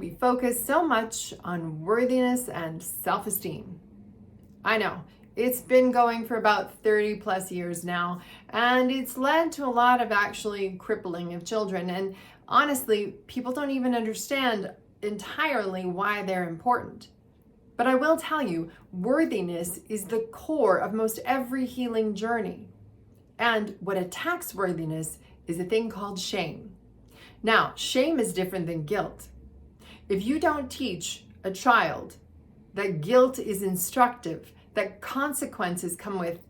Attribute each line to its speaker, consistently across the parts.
Speaker 1: we focus so much on worthiness and self-esteem. I know, it's been going for about 30 plus years now, and it's led to a lot of actually crippling of children. And honestly, people don't even understand entirely why they're important. But I will tell you, worthiness is the core of most every healing journey. And what attacks worthiness is a thing called shame. Now, shame is different than guilt. If you don't teach a child that guilt is instructive, that consequences come with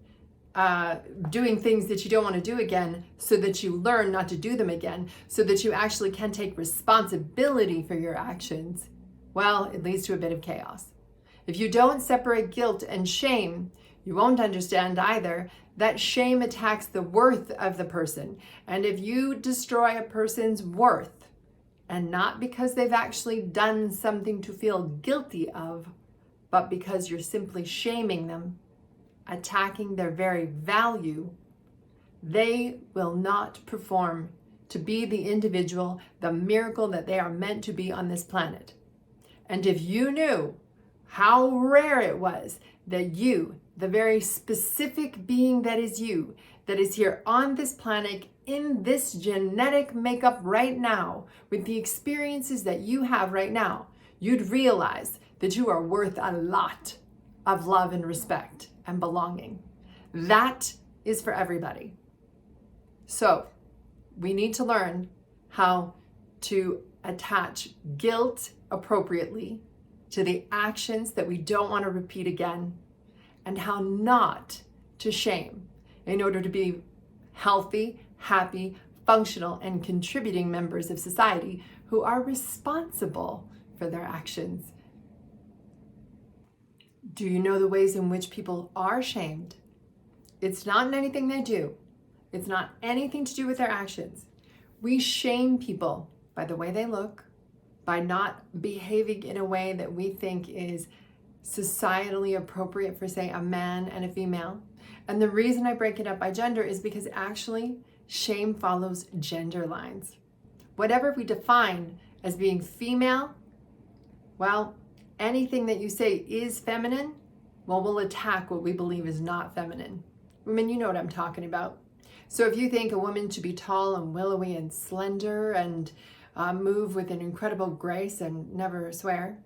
Speaker 1: doing things that you don't want to do again, so that you learn not to do them again, so that you actually can take responsibility for your actions, well, it leads to a bit of chaos. If you don't separate guilt and shame, you won't understand either that shame attacks the worth of the person. And if you destroy a person's worth, and not because they've actually done something to feel guilty of, but because you're simply shaming them, attacking their very value, they will not perform to be the individual, the miracle that they are meant to be on this planet. And if you knew how rare it was that you, the very specific being that is you, that is here on this planet, in this genetic makeup right now, with the experiences that you have right now, you'd realize that you are worth a lot of love and respect and belonging. That is for everybody. So we need to learn how to attach guilt appropriately to the actions that we don't want to repeat again, and how not to shame in order to be healthy, happy, functional, and contributing members of society who are responsible for their actions. Do you know the ways in which people are shamed? It's not in anything they do. It's not anything to do with their actions. We shame people by the way they look, by not behaving in a way that we think is societally appropriate for, say, a man and a female. And the reason I break it up by gender is because actually shame follows gender lines. Whatever we define as being female, well, anything that you say is feminine, well, we'll attack what we believe is not feminine. Women, you know what I'm talking about. So if you think a woman should be tall and willowy and slender and move with an incredible grace and never swear,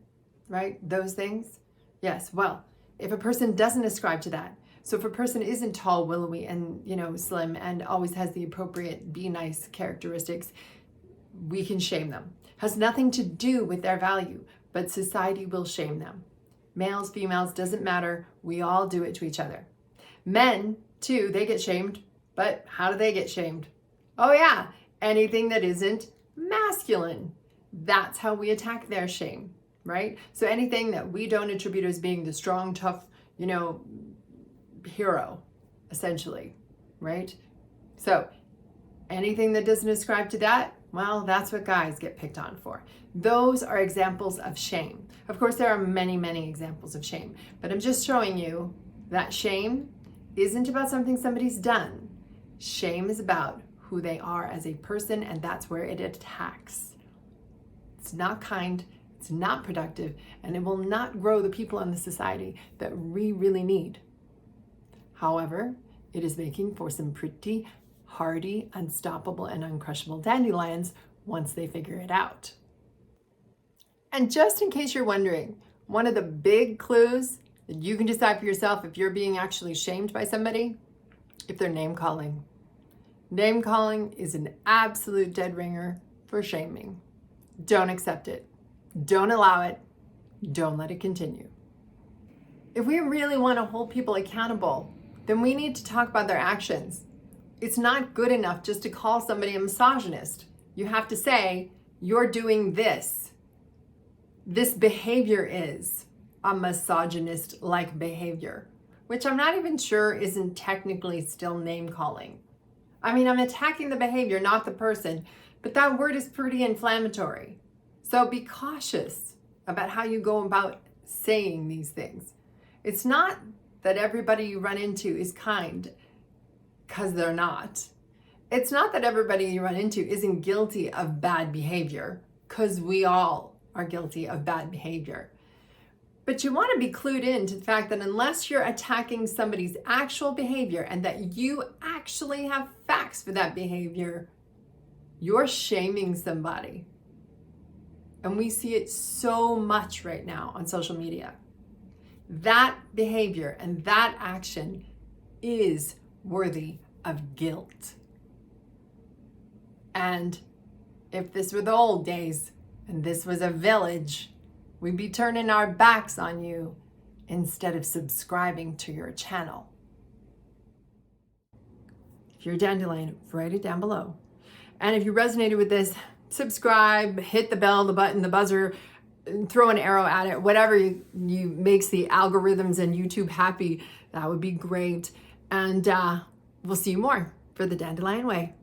Speaker 1: right? Those things. Yes, well, if a person doesn't ascribe to that, so if a person isn't tall, willowy, and slim, and always has the appropriate be nice characteristics, we can shame them. Has nothing to do with their value, but society will shame them. Males, females, doesn't matter. We all do it to each other. Men, too, they get shamed. But how do they get shamed? Oh yeah, anything that isn't masculine. That's how we attack their shame, right? So anything that we don't attribute as being the strong, tough, hero, essentially, right? So anything that doesn't ascribe to that, well, that's what guys get picked on for. Those are examples of shame. Of course, there are many, many examples of shame, but I'm just showing you that shame isn't about something somebody's done. Shame is about who they are as a person, and that's where it attacks. It's not kind, it's not productive, and it will not grow the people in the society that we really need. However, it is making for some pretty hardy, unstoppable, and uncrushable dandelions once they figure it out. And just in case you're wondering, one of the big clues that you can decide for yourself if you're being actually shamed by somebody, if they're name calling. Name calling is an absolute dead ringer for shaming. Don't accept it. Don't allow it. Don't let it continue. If we really want to hold people accountable, then we need to talk about their actions. It's not good enough just to call somebody a misogynist. You have to say, you're doing this. This behavior is a misogynist-like behavior, which I'm not even sure isn't technically still name calling. I mean, I'm attacking the behavior, not the person, but that word is pretty inflammatory. So be cautious about how you go about saying these things. It's not that everybody you run into is kind, because they're not. It's not that everybody you run into isn't guilty of bad behavior, because we all are guilty of bad behavior. But you want to be clued in to the fact that unless you're attacking somebody's actual behavior and that you actually have facts for that behavior, you're shaming somebody. And we see it so much right now on social media. That behavior and that action is worthy of guilt. And if this were the old days and this was a village, we'd be turning our backs on you instead of subscribing to your channel. If you're a dandelion, write it down below. And if you resonated with this, subscribe, hit the bell, the button, the buzzer, throw an arrow at it, whatever you makes the algorithms and YouTube happy. That would be great. And we'll see you more for the Dandelion Way.